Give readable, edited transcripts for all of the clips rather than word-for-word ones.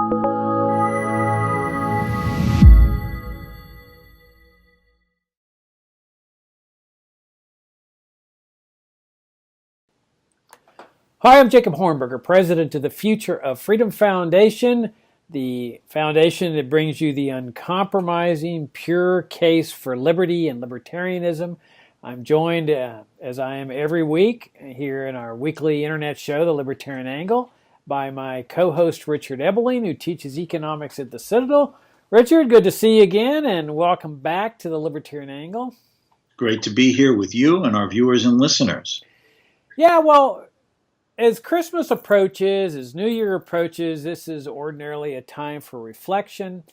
Hi, I'm Jacob Hornberger, president of the Future of Freedom Foundation, the foundation that brings you the uncompromising, pure case for liberty and libertarianism. I'm joined, as I am every week, here in our weekly internet show, The Libertarian Angle, by my co-host Richard Ebeling, who teaches economics at the Citadel. Richard, good to see you again, and welcome back to The Libertarian Angle. Great to be here with you and our viewers and listeners. Yeah, well, as Christmas approaches, as New Year approaches, this is ordinarily a time for reflection.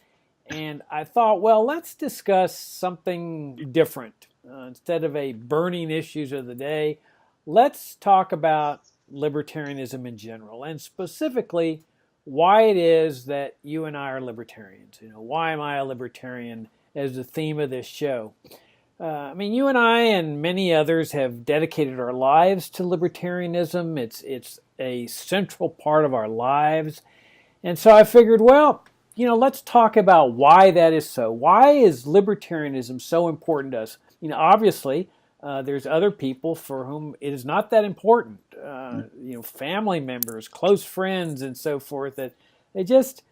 And I thought, well, let's discuss something different. Instead of a burning issues of the day, let's talk about libertarianism in general, and specifically why it is that you and I are libertarians. Why am I a libertarian as the theme of this show? You and I and many others have dedicated our lives to libertarianism. It's a central part of our lives. And so I figured, well, let's talk about why that is so. Why is libertarianism so important to us? Obviously, there's other people for whom it is not that important. Family members, close friends, and so forth, that they just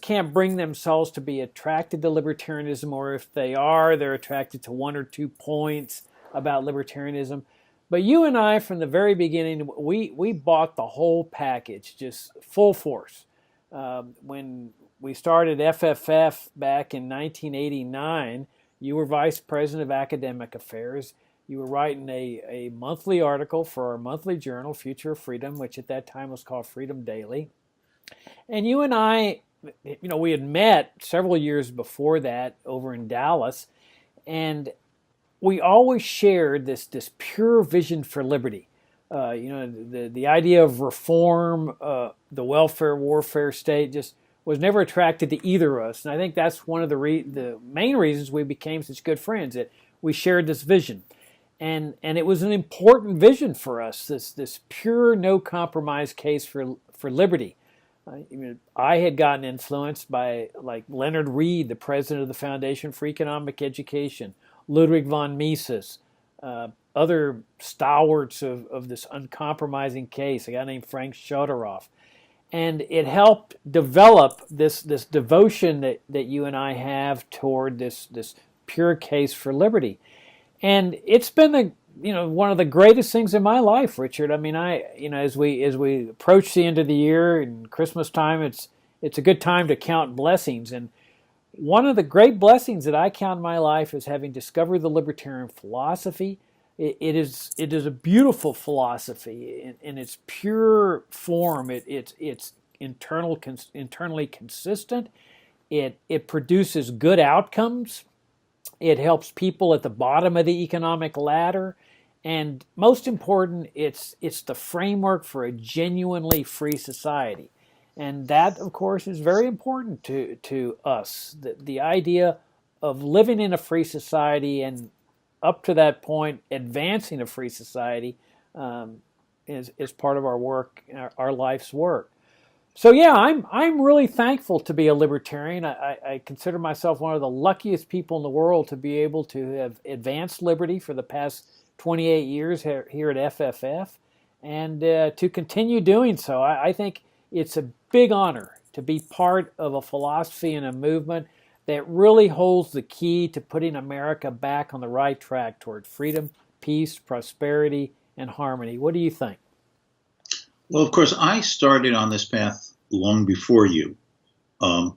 can't bring themselves to be attracted to libertarianism, or if they are, they're attracted to one or 2 points about libertarianism. But you and I, from the very beginning, we bought the whole package, just full force. When we started FFF back in 1989, you were vice president of academic affairs. You were writing a monthly article for our monthly journal, Future of Freedom, which at that time was called Freedom Daily. And you and I, we had met several years before that over in Dallas, and we always shared this pure vision for liberty. The idea of reform, the welfare warfare state just was never attracted to either of us. And I think that's one of the main reasons we became such good friends, that we shared this vision. And it was an important vision for us, this pure, no compromise case for liberty. I had gotten influenced by Leonard Read, the president of the Foundation for Economic Education, Ludwig von Mises, other stalwarts of this uncompromising case, a guy named Frank Shodorov. And it helped develop this devotion that you and I have toward this pure case for liberty. And it's been one of the greatest things in my life, Richard. As we approach the end of the year and Christmas time, it's a good time to count blessings. And one of the great blessings that I count in my life is having discovered the libertarian philosophy. It is a beautiful philosophy in its pure form. It's internally consistent. It produces good outcomes. It helps people at the bottom of the economic ladder. And most important, it's the framework for a genuinely free society. And that, of course, is very important to us. The idea of living in a free society and up to that point, advancing a free society is part of our work, our life's work. So yeah, I'm really thankful to be a libertarian. I consider myself one of the luckiest people in the world to be able to have advanced liberty for the past 28 years here at FFF, and to continue doing so. I think it's a big honor to be part of a philosophy and a movement that really holds the key to putting America back on the right track toward freedom, peace, prosperity, and harmony. What do you think? Well, of course, I started on this path long before you. The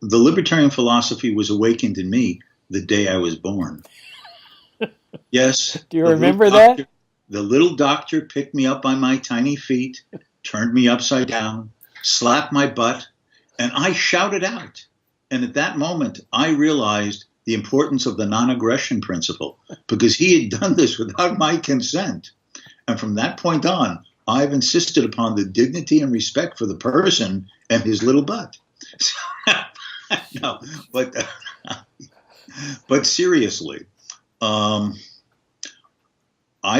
libertarian philosophy was awakened in me the day I was born. Yes. Do you remember that? The little doctor picked me up by my tiny feet, turned me upside down, slapped my butt, and I shouted out. And at that moment, I realized the importance of the non-aggression principle, because he had done this without my consent. And from that point on, I've insisted upon the dignity and respect for the person and his little butt. No, but seriously, I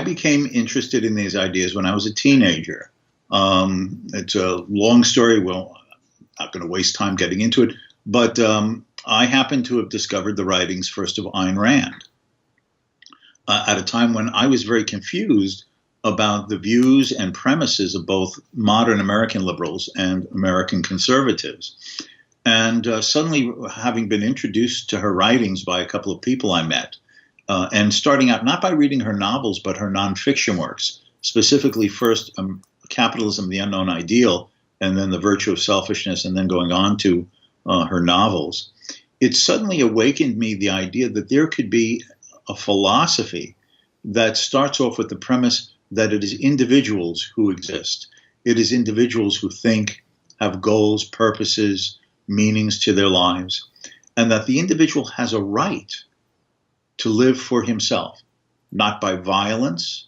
became interested in these ideas when I was a teenager. It's a long story. Well, not going to waste time getting into it, but I happen to have discovered the writings first of Ayn Rand at a time when I was very confused about the views and premises of both modern American liberals and American conservatives. And suddenly, having been introduced to her writings by a couple of people I met, and starting out not by reading her novels, but her nonfiction works, specifically first Capitalism, the Unknown Ideal, and then The Virtue of Selfishness, and then going on to her novels, it suddenly awakened me the idea that there could be a philosophy that starts off with the premise that it is individuals who exist. It is individuals who think, have goals, purposes, meanings to their lives, and that the individual has a right to live for himself, not by violence,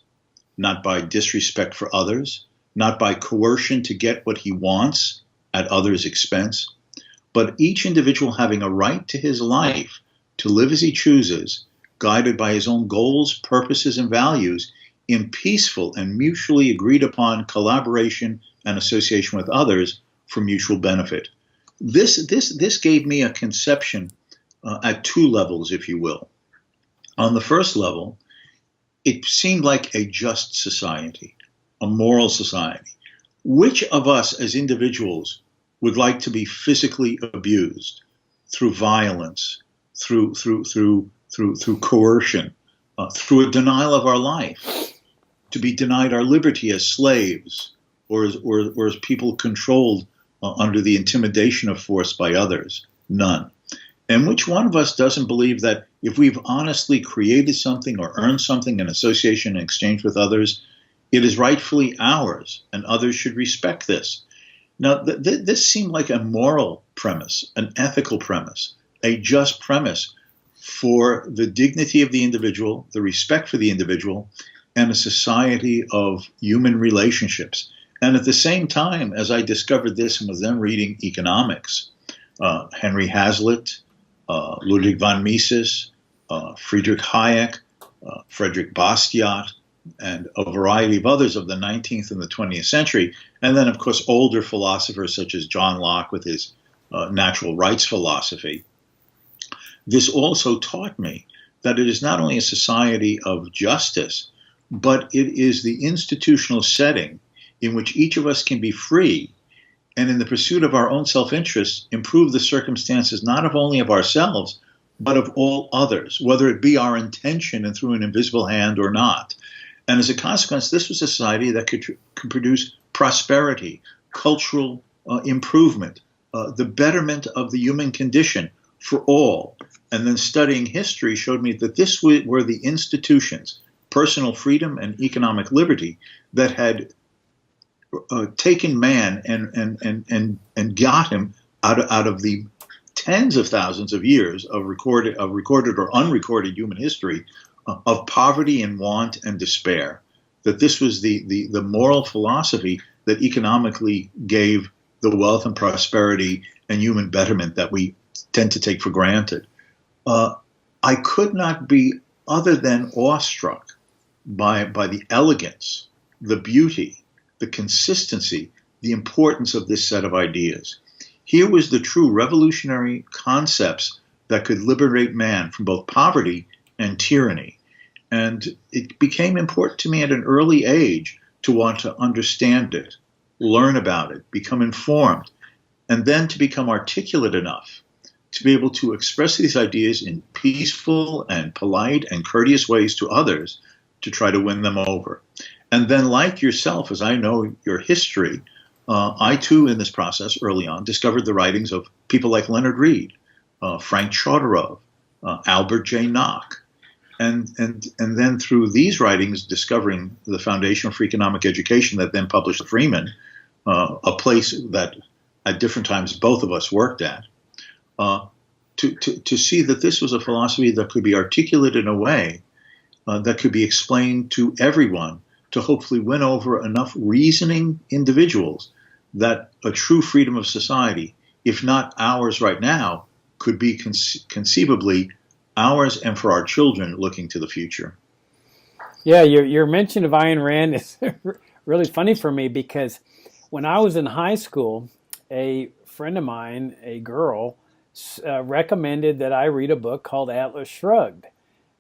not by disrespect for others, not by coercion to get what he wants at others' expense, but each individual having a right to his life to live as he chooses, guided by his own goals, purposes, and values in peaceful and mutually agreed upon collaboration and association with others for mutual benefit. This gave me a conception at two levels, if you will. On the first level, it seemed like a just society, a moral society. Which of us as individuals would like to be physically abused through violence, through coercion, through a denial of our life, to be denied our liberty as slaves or as people controlled under the intimidation of force by others? None. And which one of us doesn't believe that if we've honestly created something or earned something in association and exchange with others, it is rightfully ours and others should respect this? Now, this seemed like a moral premise, an ethical premise, a just premise for the dignity of the individual, the respect for the individual, and a society of human relationships. And at the same time, as I discovered this and was then reading economics, Henry Hazlitt, Ludwig von Mises, Friedrich Hayek, Frederick Bastiat, and a variety of others of the 19th and the 20th century, and then, of course, older philosophers such as John Locke with his natural rights philosophy. This also taught me that it is not only a society of justice, but it is the institutional setting in which each of us can be free and in the pursuit of our own self-interest improve the circumstances not of only of ourselves, but of all others, whether it be our intention and through an invisible hand or not. And as a consequence, this was a society that could produce prosperity, cultural improvement, the betterment of the human condition for all. And then studying history showed me that this were the institutions, personal freedom and economic liberty, that had taken man and got him out of the tens of thousands of years of recorded or unrecorded human history of poverty and want and despair. That this was the moral philosophy that economically gave the wealth and prosperity and human betterment that we tend to take for granted. I could not be other than awestruck by the elegance, the beauty, the consistency, the importance of this set of ideas. Here was the true revolutionary concepts that could liberate man from both poverty and tyranny. And it became important to me at an early age to want to understand it, learn about it, become informed, and then to become articulate enough to be able to express these ideas in peaceful and polite and courteous ways to others to try to win them over. And then, like yourself, as I know your history, I too, in this process early on, discovered the writings of people like Leonard Read, Frank Chodorov, Albert J. Nock. And then through these writings, discovering the Foundation for Economic Education that then published Freeman, a place that at different times both of us worked at, to see that this was a philosophy that could be articulated in a way that could be explained to everyone to hopefully win over enough reasoning individuals that a true freedom of society, if not ours right now, could be conceivably ours and for our children looking to the future. Yeah, your mention of Ayn Rand is really funny for me because when I was in high school, a friend of mine, a girl, recommended that I read a book called Atlas Shrugged.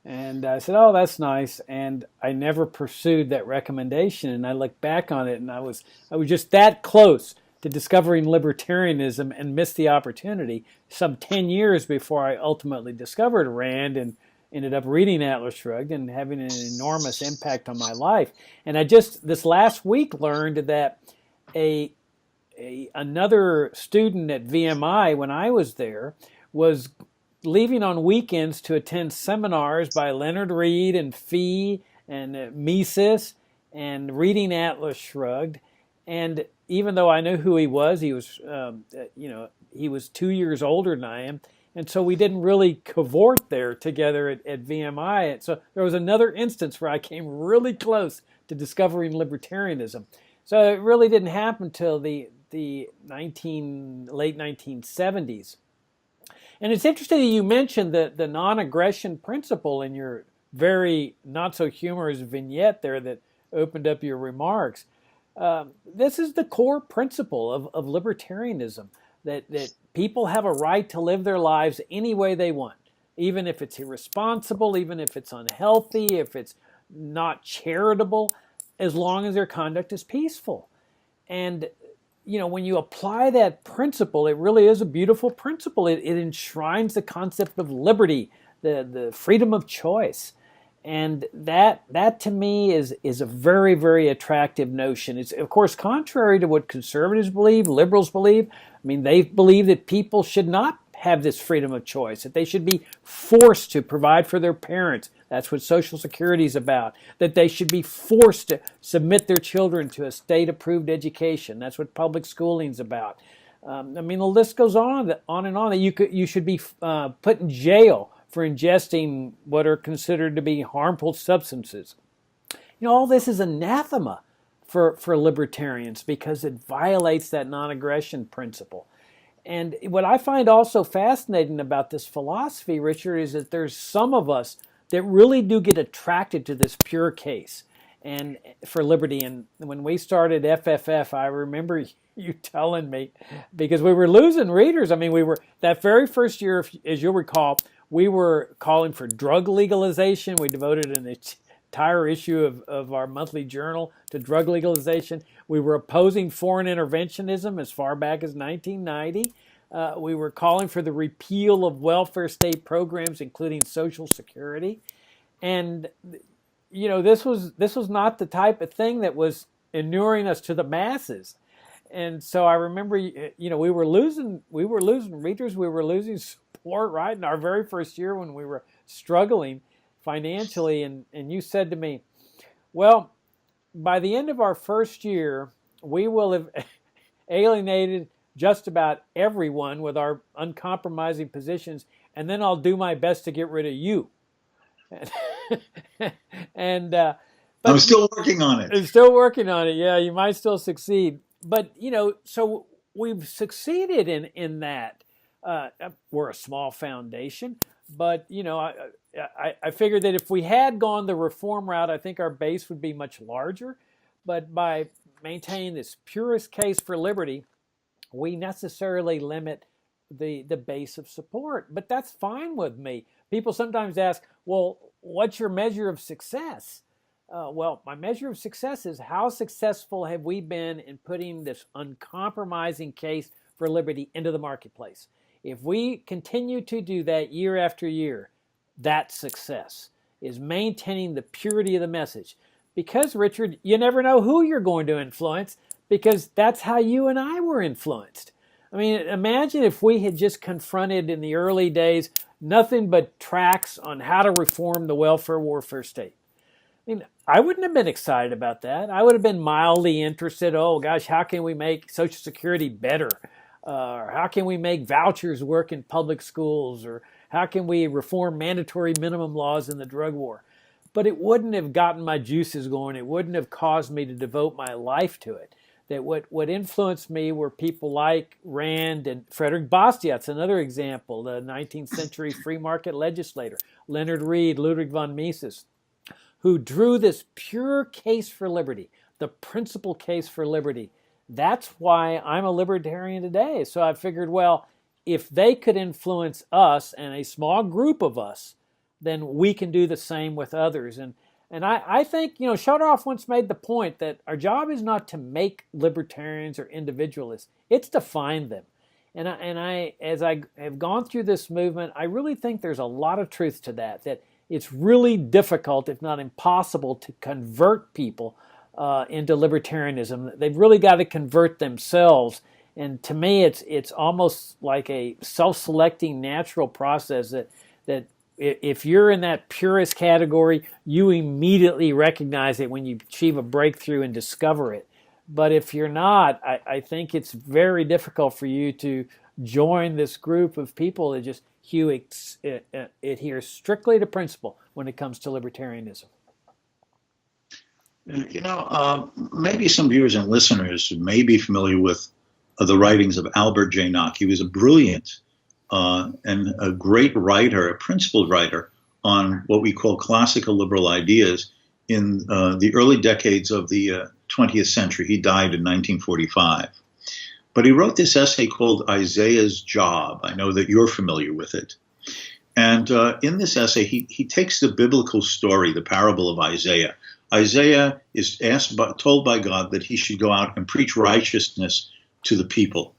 And I said, oh, that's nice. And I never pursued that recommendation. And I look back on it, and I was just that close to discovering libertarianism and missed the opportunity some 10 years before I ultimately discovered Rand and ended up reading Atlas Shrugged and having an enormous impact on my life. And I just this last week learned that another student at VMI, when I was there, was leaving on weekends to attend seminars by Leonard Read and Fee and Mises and reading Atlas Shrugged. And even though I knew who he was, he was 2 years older than I am. And so we didn't really cavort there together at VMI. And so there was another instance where I came really close to discovering libertarianism. So it really didn't happen until the late 1970s. And it's interesting that you mentioned the non-aggression principle in your very not-so-humorous vignette there that opened up your remarks. This is the core principle of libertarianism, that people have a right to live their lives any way they want, even if it's irresponsible, even if it's unhealthy, if it's not charitable, as long as their conduct is peaceful. And when you apply that principle, it really is a beautiful principle. It enshrines the concept of liberty, the freedom of choice. And that to me is a very, very attractive notion. It's, of course, contrary to what conservatives believe, liberals believe. I mean, they believe that people should not have this freedom of choice, that they should be forced to provide for their parents. That's what Social Security is about. That they should be forced to submit their children to a state-approved education. That's what public schooling is about. I mean, the list goes on and on. That you should be put in jail for ingesting what are considered to be harmful substances. All this is anathema for libertarians because it violates that non-aggression principle. And what I find also fascinating about this philosophy, Richard, is that there's some of us that really do get attracted to this pure case and for liberty. And when we started FFF, I remember you telling me, because we were losing readers. I mean, we were, that very first year, as you'll recall, we were calling for drug legalization. We devoted an entire issue of our monthly journal to drug legalization. We were opposing foreign interventionism as far back as 1990. We were calling for the repeal of welfare state programs, including Social Security. And, this was not the type of thing that was inuring us to the masses. And so I remember, we were losing readers, we were losing support, right, in our very first year when we were struggling financially. And you said to me, well, by the end of our first year, we will have alienated just about everyone with our uncompromising positions, and then I'll do my best to get rid of you. But I'm still working on it. I'm still working on it. Yeah, you might still succeed. But, so we've succeeded in that. We're a small foundation, but, I figured that if we had gone the reform route, I think our base would be much larger. But by maintaining this purest case for liberty, we necessarily limit the base of support. But that's fine with me. People sometimes ask, well, what's your measure of success? Well, my measure of success is how successful have we been in putting this uncompromising case for liberty into the marketplace. If we continue to do that year after year, that's success, is maintaining the purity of the message. Because, Richard, you never know who you're going to influence, because that's how you and I were influenced. I mean, imagine if we had just confronted in the early days nothing but tracts on how to reform the welfare state. I mean, I wouldn't have been excited about that. I would have been mildly interested. Oh, gosh, how can we make Social Security better? Or how can we make vouchers work in public schools? Or how can we reform mandatory minimum laws in the drug war? But it wouldn't have gotten my juices going. It wouldn't have caused me to devote my life to it. That what influenced me were people like Rand and Frederick Bastiat's another example, the 19th century free market legislator, Leonard Read, Ludwig von Mises, who drew this pure case for liberty, the principal case for liberty, That's why I'm a libertarian today. So I figured, well, if they could influence us and a small group of us, then we can do the same with others. And I think, Shuttleoff once made the point that our job is not to make libertarians or individualists, it's to find them. And as I have gone through this movement, I really think there's a lot of truth to that it's really difficult, if not impossible, to convert people into libertarianism. They've really got to convert themselves. And to me, it's almost like a self-selecting natural process that if you're in that purist category, you immediately recognize it when you achieve a breakthrough and discover it. But if you're not, I think it's very difficult for you to join this group of people that just adhere strictly to principle when it comes to libertarianism. Maybe some viewers and listeners may be familiar with the writings of Albert J. Nock. He was a brilliant and a great writer, a principled writer on what we call classical liberal ideas in the early decades of the 20th century. He died in 1945. But he wrote this essay called Isaiah's Job. I know that you're familiar with it. And in this essay, he takes the biblical story, the parable of Isaiah. Isaiah is told by God that he should go out and preach righteousness to the people.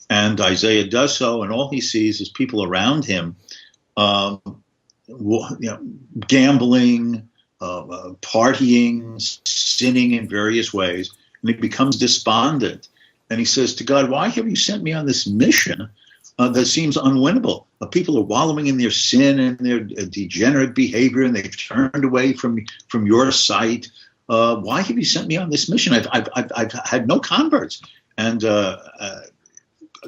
And Isaiah does so, and all he sees is people around him gambling, partying, sinning in various ways. And he becomes despondent. And he says to God, why have you sent me on this mission that seems unwinnable? People are wallowing in their sin and their degenerate behavior, and they've turned away from your sight. Why have you sent me on this mission? I've had no converts. And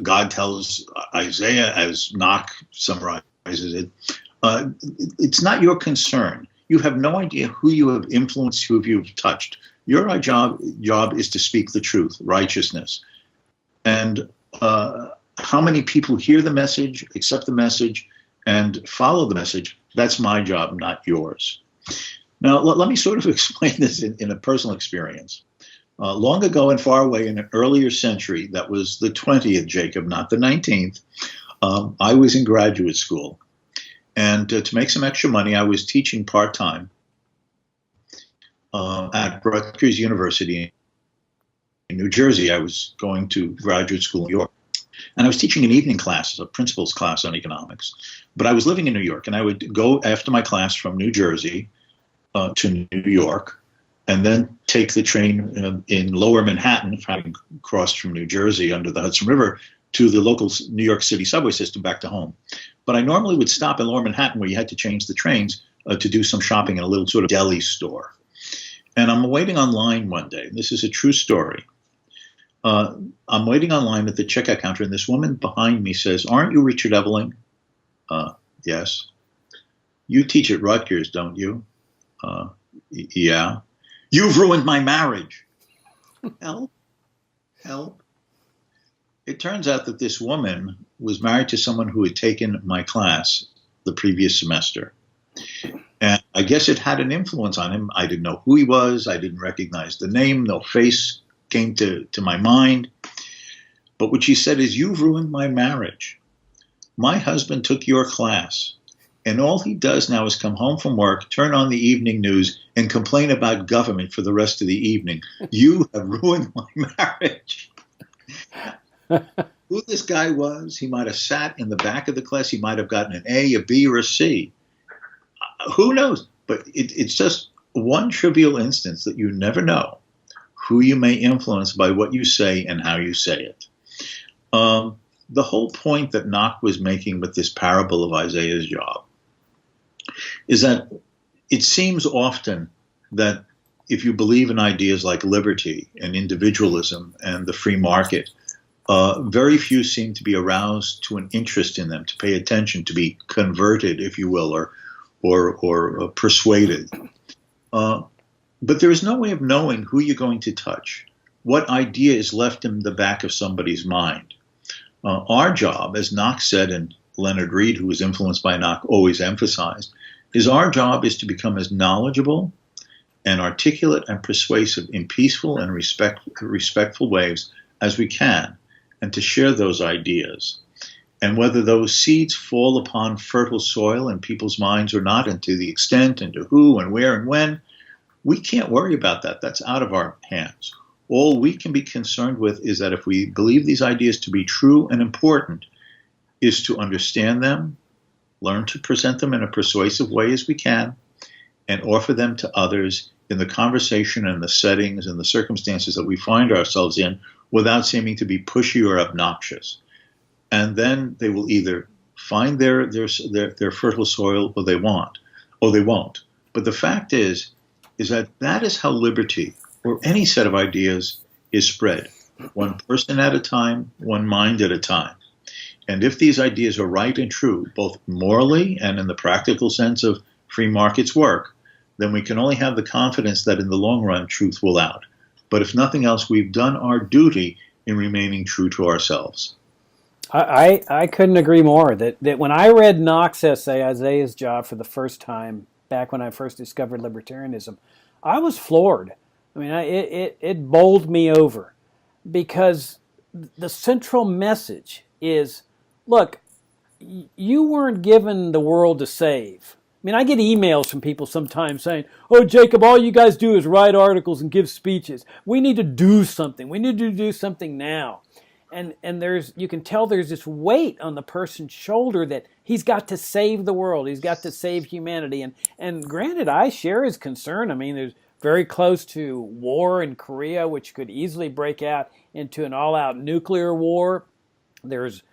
God tells Isaiah, as Nock summarizes it, it's not your concern. You have no idea who you have influenced, who you have touched. Your job is to speak the truth, righteousness. And how many people hear the message, accept the message, and follow the message, that's my job, not yours. Now, let me sort of explain this in a personal experience. Long ago and far away in an earlier century, that was the 20th, Jacob, not the 19th, I was in graduate school. And to make some extra money, I was teaching part-time at Rutgers University in New Jersey. I was going to graduate school in New York. And I was teaching an evening class, a principles class on economics. But I was living in New York, and I would go after my class from New Jersey to New York, and then take the train in lower Manhattan, having crossed from New Jersey under the Hudson River, to the local New York City subway system back to home. But I normally would stop in lower Manhattan, where you had to change the trains, to do some shopping in a little sort of deli store. And I'm waiting online one day. This is a true story. I'm waiting online at the checkout counter, and this woman behind me says, "Aren't you Richard Ebeling?" Yes. "You teach at Rutgers, don't you?" Yeah. "You've ruined my marriage." Help. Help. It turns out that this woman was married to someone who had taken my class the previous semester. And I guess it had an influence on him. I didn't know who he was. I didn't recognize the name. No face came to my mind. But what she said is, "You've ruined my marriage. My husband took your class, and all he does now is come home from work, turn on the evening news, and complain about government for the rest of the evening. You have ruined my marriage." Who this guy was, he might have sat in the back of the class. He might have gotten an A, a B, or a C. Who knows? But it's just one trivial instance that you never know who you may influence by what you say and how you say it. The whole point that Nock was making with this parable of Isaiah's job is that it seems often that if you believe in ideas like liberty and individualism and the free market, very few seem to be aroused to an interest in them, to pay attention, to be converted, if you will, or persuaded. But there is no way of knowing who you're going to touch, what idea is left in the back of somebody's mind. Our job, as Nock said, and Leonard Read, who was influenced by Nock, always emphasized, is our job is to become as knowledgeable and articulate and persuasive in peaceful and respectful ways as we can, and to share those ideas. And whether those seeds fall upon fertile soil in people's minds or not, and to the extent and to who and where and when, we can't worry about that. That's out of our hands. All we can be concerned with is that if we believe these ideas to be true and important, is to understand them, learn to present them in a persuasive way as we can, and offer them to others in the conversation and the settings and the circumstances that we find ourselves in without seeming to be pushy or obnoxious. And then they will either find their fertile soil or they won't. But the fact is that is how liberty or any set of ideas is spread, one person at a time, one mind at a time. And if these ideas are right and true, both morally and in the practical sense of free markets work, then we can only have the confidence that in the long run, truth will out. But if nothing else, we've done our duty in remaining true to ourselves. I couldn't agree more. That when I read Knox's essay, Isaiah's Job, for the first time, back when I first discovered libertarianism, I was floored. I mean, it bowled me over, because the central message is, look, you weren't given the world to save. I mean, I get emails from people sometimes saying, oh, Jacob, all you guys do is write articles and give speeches. We need to do something. We need to do something now. And you can tell there's this weight on the person's shoulder that he's got to save the world. He's got to save humanity. And granted, I share his concern. I mean, there's very close to war in Korea, which could easily break out into an all-out nuclear war. There's,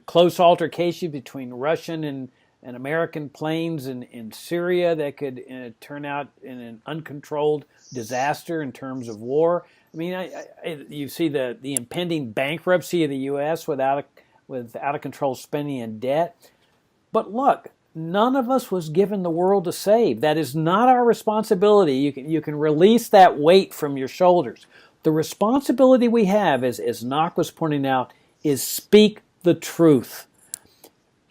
close altercation between Russian and American planes in Syria that could turn out in an uncontrolled disaster in terms of war. I mean, you see the impending bankruptcy of the U.S. with out of control spending and debt. But look, none of us was given the world to save. That is not our responsibility. You can release that weight from your shoulders. The responsibility we have, as Knox was pointing out, is speak the truth.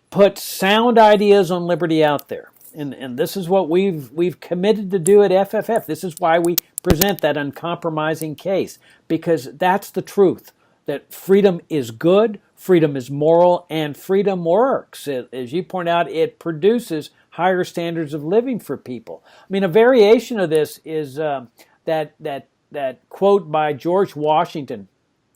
Put sound ideas on liberty out there. And this is what we've committed to do at FFF. This is why we present that uncompromising case, because that's the truth, that freedom is good, freedom is moral, and freedom works. As you point out, it produces higher standards of living for people. I mean, a variation of this is that quote by George Washington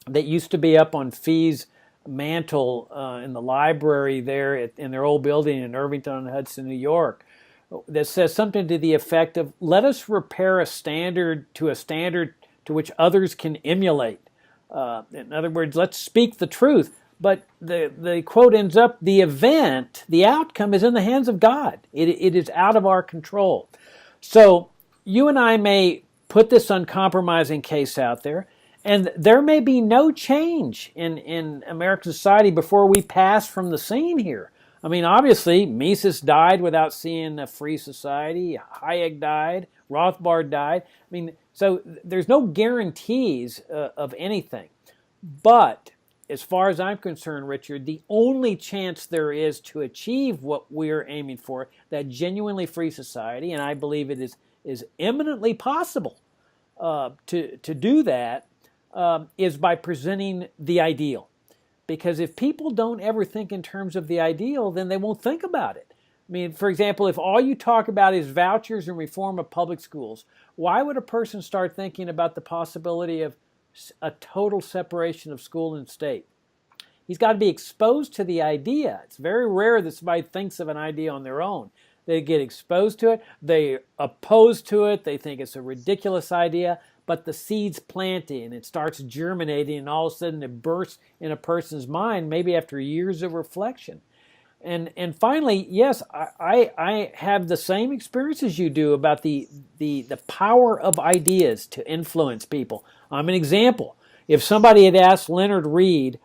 that used to be up on Fee's mantle in the library there in their old building in Irvington-on-Hudson, New York, that says something to the effect of, let us repair a standard to which others can emulate. In other words, let's speak the truth. But the quote ends up, the outcome is in the hands of God. It is out of our control. So you and I may put this uncompromising case out there, and there may be no change in American society before we pass from the scene here. I mean, obviously, Mises died without seeing a free society. Hayek died. Rothbard died. I mean, so there's no guarantees of anything. But as far as I'm concerned, Richard, the only chance there is to achieve what we're aiming for, that genuinely free society, and I believe it is eminently possible to do that, is by presenting the ideal. Because if people don't ever think in terms of the ideal, then they won't think about it. I mean, for example, if all you talk about is vouchers and reform of public schools, why would a person start thinking about the possibility of a total separation of school and state? He's got to be exposed to the idea. It's very rare that somebody thinks of an idea on their own. They get exposed to it, they oppose to it, they think it's a ridiculous idea, but the seed's planted and it starts germinating, and all of a sudden it bursts in a person's mind, maybe after years of reflection. And finally, yes, I have the same experience as you do about the power of ideas to influence people. I'm an example. If somebody had asked Leonard Read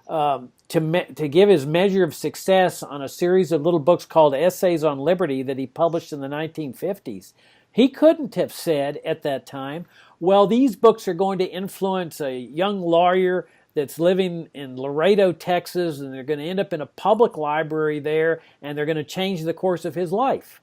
to give his measure of success on a series of little books called Essays on Liberty that he published in the 1950s, he couldn't have said at that time, well, these books are going to influence a young lawyer that's living in Laredo, Texas, and they're going to end up in a public library there, and they're going to change the course of his life.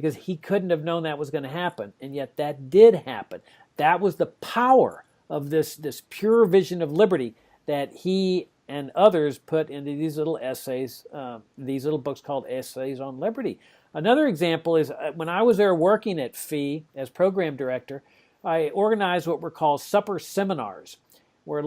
because he couldn't have known that was going to happen. And yet that did happen. That was the power of this pure vision of liberty that he and others put into these little essays, these little books called Essays on Liberty. Another example is when I was there working at FEE as program director, I organized what were called supper seminars, where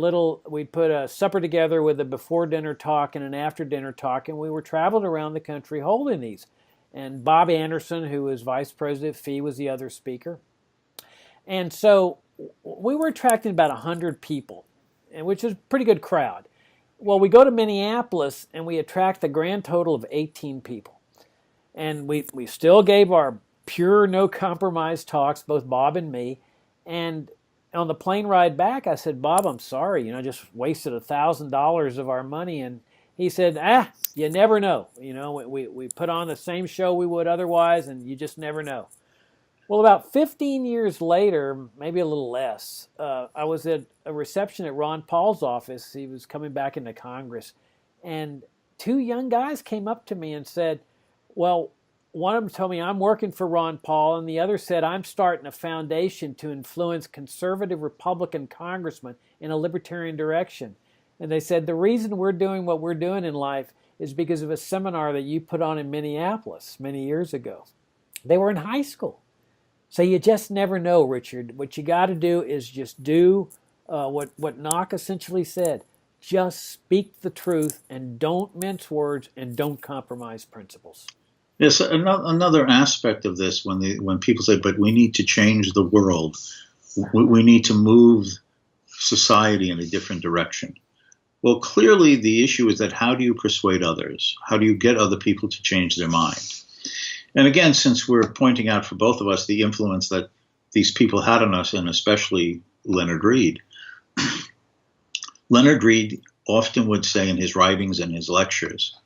we'd put a supper together with a before dinner talk and an after dinner talk, and we were traveling around the country holding these. And Bob Anderson, who was vice president of FEE, was the other speaker. And so we were attracting about 100 people, which is a pretty good crowd. Well, we go to Minneapolis and we attract a grand total of 18 people. And we still gave our pure, no compromise talks, both Bob and me. And on the plane ride back, I said, Bob, I'm sorry, I just wasted $1,000 of our money. And he said, you never know. We put on the same show we would otherwise, and you just never know. Well, about 15 years later, maybe a little less, I was at a reception at Ron Paul's office. He was coming back into Congress. And two young guys came up to me and said, well, one of them told me I'm working for Ron Paul, and the other said I'm starting a foundation to influence conservative Republican congressmen in a libertarian direction. And they said the reason we're doing what we're doing in life is because of a seminar that you put on in Minneapolis many years ago. They were in high school. So you just never know, Richard. What you got to do is just do what Knock essentially said. Just speak the truth and don't mince words and don't compromise principles. Yes, another aspect of this, when people say, but we need to change the world, we need to move society in a different direction. Well, clearly the issue is that how do you persuade others? How do you get other people to change their mind? And again, since we're pointing out for both of us the influence that these people had on us, and especially Leonard Read, Leonard Read often would say in his writings and his lectures,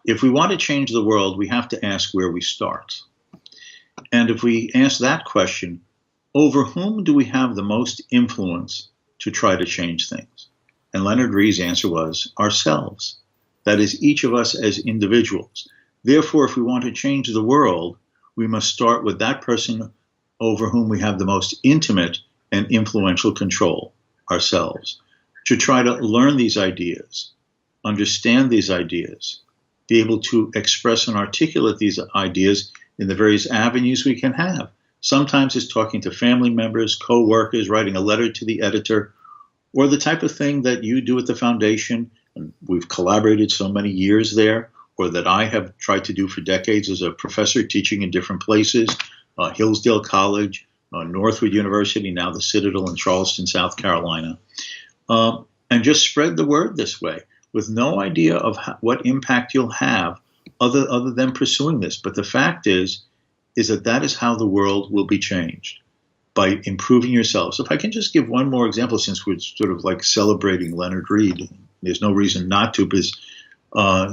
if we want to change the world, we have to ask where we start. And if we ask that question, over whom do we have the most influence to try to change things? And Leonard Read's answer was ourselves. That is, each of us as individuals. Therefore, if we want to change the world, we must start with that person over whom we have the most intimate and influential control, ourselves. To try to learn these ideas, understand these ideas, be able to express and articulate these ideas in the various avenues we can have. Sometimes it's talking to family members, co-workers, writing a letter to the editor, or the type of thing that you do at the foundation, and we've collaborated so many years there, or that I have tried to do for decades as a professor teaching in different places, Hillsdale College, Northwood University, now the Citadel in Charleston, South Carolina, and just spread the word this way with no idea of what impact you'll have other than pursuing this. But the fact is that is how the world will be changed, by improving yourselves. If I can just give one more example, since we're sort of like celebrating Leonard Read, there's no reason not to, because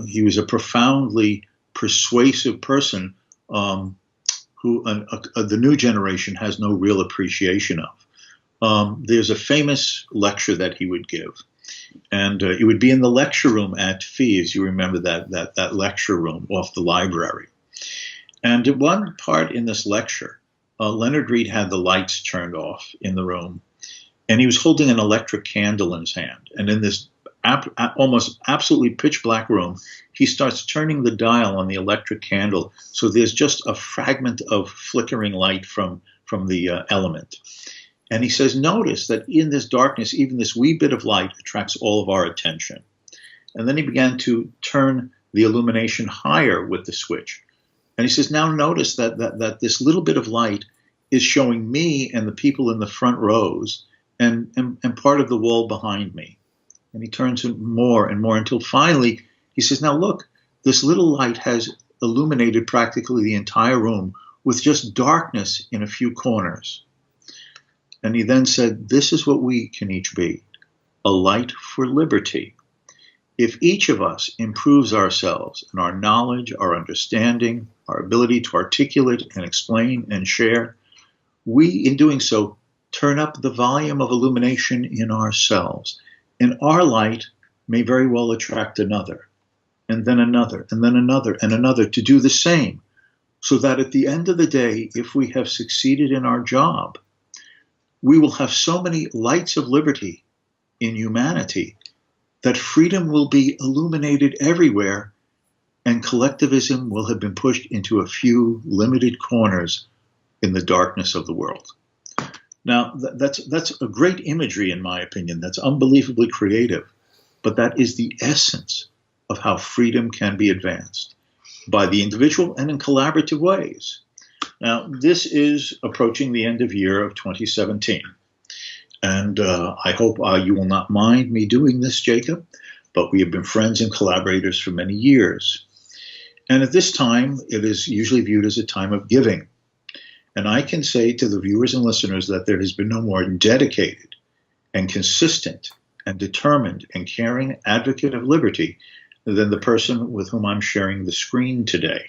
he was a profoundly persuasive person who the new generation has no real appreciation of. There's a famous lecture that he would give, and it would be in the lecture room at FEE, as you remember that lecture room off the library. And at one part in this lecture, Leonard Read had the lights turned off in the room, and he was holding an electric candle in his hand. And in this almost absolutely pitch black room, he starts turning the dial on the electric candle, so there's just a fragment of flickering light from the element. And he says, notice that in this darkness, even this wee bit of light attracts all of our attention. And then he began to turn the illumination higher with the switch. And he says, now notice that this little bit of light is showing me and the people in the front rows and part of the wall behind me. And he turns it more and more until finally he says, now look, this little light has illuminated practically the entire room with just darkness in a few corners. And he then said, this is what we can each be, a light for liberty. If each of us improves ourselves and our knowledge, our understanding, our ability to articulate and explain and share, we, in doing so, turn up the volume of illumination in ourselves. And our light may very well attract another, and then another, and then another, and another to do the same. so that at the end of the day, if we have succeeded in our job, we will have so many lights of liberty in humanity that freedom will be illuminated everywhere, and collectivism will have been pushed into a few limited corners in the darkness of the world. Now, that's a great imagery, in my opinion. That's unbelievably creative. But that is the essence of how freedom can be advanced, by the individual and in collaborative ways. Now, this is approaching the end of year of 2017. And I hope you will not mind me doing this, Jacob, but we have been friends and collaborators for many years. And at this time, it is usually viewed as a time of giving. And I can say to the viewers and listeners that there has been no more dedicated and consistent and determined and caring advocate of liberty than the person with whom I'm sharing the screen today.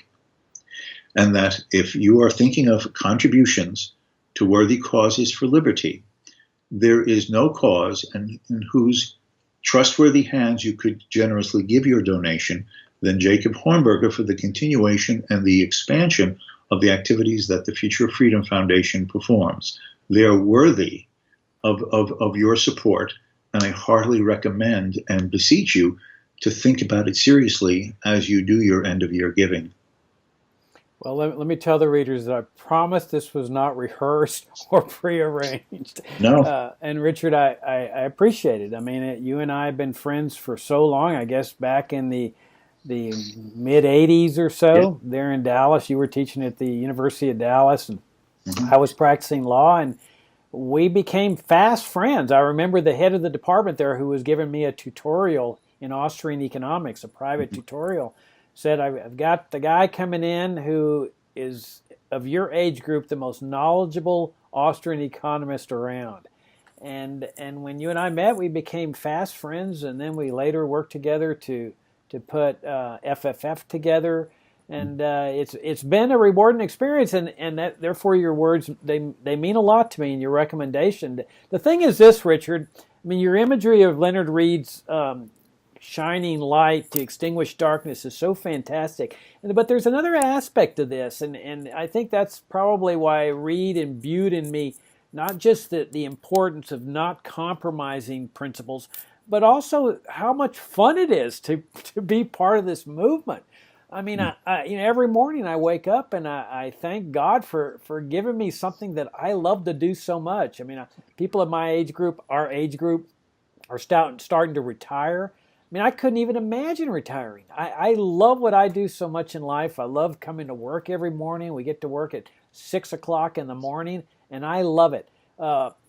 And that if you are thinking of contributions to worthy causes for liberty, there is no cause in whose trustworthy hands you could generously give your donation than Jacob Hornberger for the continuation and the expansion of the activities that the Future of Freedom Foundation performs. They are worthy of your support, and I heartily recommend and beseech you to think about it seriously as you do your end-of-year giving. Well, let me tell the readers that I promise this was not rehearsed or prearranged. No. And Richard, I appreciate it. I mean, you and I have been friends for so long, I guess back in the mid-'80s or so, yeah. There in Dallas. You were teaching at the University of Dallas, and I was practicing law, and we became fast friends. I remember the head of the department there, who was giving me a tutorial in Austrian economics, a private tutorial, said, I've got the guy coming in who is of your age group, the most knowledgeable Austrian economist around. And when you and I met, we became fast friends, and then we later worked together to put FFF together. And it's been a rewarding experience, and that, therefore your words, they mean a lot to me, and your recommendation. The thing is this, Richard, I mean, your imagery of Leonard Read's shining light to extinguish darkness is so fantastic. But there's another aspect to this, and I think that's probably why Read imbued in me not just the importance of not compromising principles, but also how much fun it is to be part of this movement. I mean, every morning I wake up and I thank God for giving me something that I love to do so much. I mean, people of my age group, our age group, are starting to retire. I mean, I couldn't even imagine retiring. I love what I do so much in life. I love coming to work every morning. We get to work at 6 o'clock in the morning, and I love it.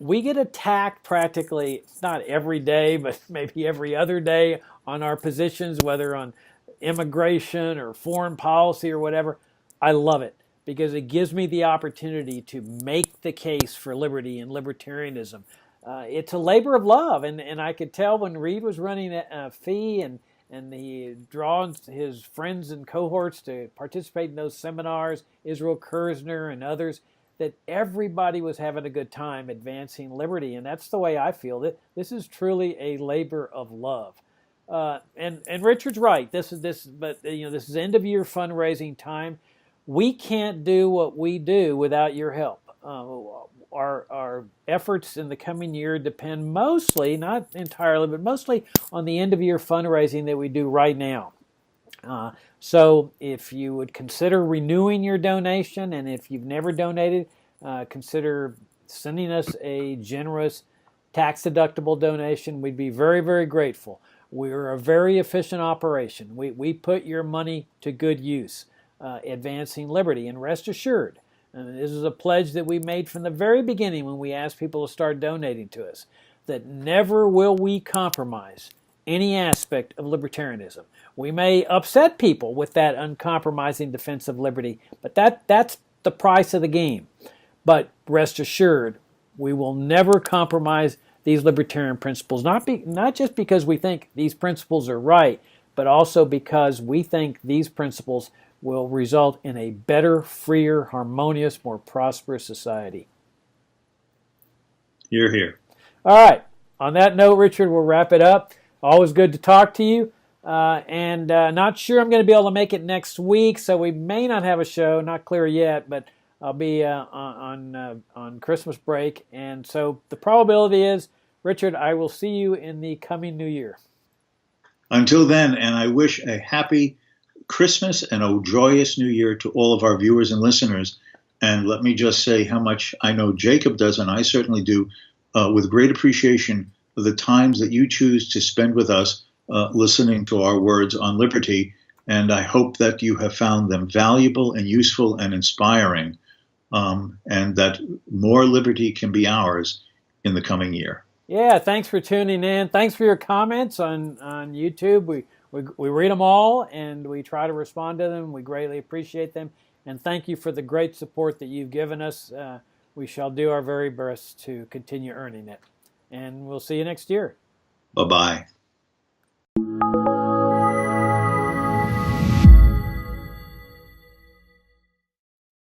We get attacked practically, not every day, but maybe every other day on our positions, whether on immigration or foreign policy or whatever. I love it because it gives me the opportunity to make the case for liberty and libertarianism. It's a labor of love, and I could tell when Read was running a fee and he draws his friends and cohorts to participate in those seminars, Israel Kirzner and others, that everybody was having a good time advancing liberty, and that's the way I feel. That this is truly a labor of love. And Richard's right. This is end of year fundraising time. We can't do what we do without your help. Our efforts in the coming year depend mostly, not entirely, but mostly on the end of year fundraising that we do right now. So if you would consider renewing your donation, and if you've never donated, consider sending us a generous tax-deductible donation. We'd be very, very grateful. We're a very efficient operation. We put your money to good use, advancing liberty. And rest assured, and this is a pledge that we made from the very beginning when we asked people to start donating to us, that never will we compromise any aspect of libertarianism. We may upset people with that uncompromising defense of liberty, but that's the price of the game. But rest assured, we will never compromise these libertarian principles, not just because we think these principles are right, but also because we think these principles will result in a better, freer, harmonious, more prosperous society. You're here. All right. On that note, Richard, we'll wrap it up. Always good to talk to you. and not sure I'm going to be able to make it next week, so we may not have a show. Not clear yet, but I'll be on Christmas break, and so the probability is, Richard, I will see you in the coming new year. Until then, and I wish a happy Christmas and a joyous new year to all of our viewers and listeners. And let me just say how much I know Jacob does, and I certainly do, with great appreciation of the times that you choose to spend with us listening to our words on liberty. And I hope that you have found them valuable and useful and inspiring, and that more liberty can be ours in the coming year. Yeah, thanks for tuning in. Thanks for your comments on YouTube. We read them all, and we try to respond to them. We greatly appreciate them. And thank you for the great support that you've given us. We shall do our very best to continue earning it. And we'll see you next year. Bye-bye.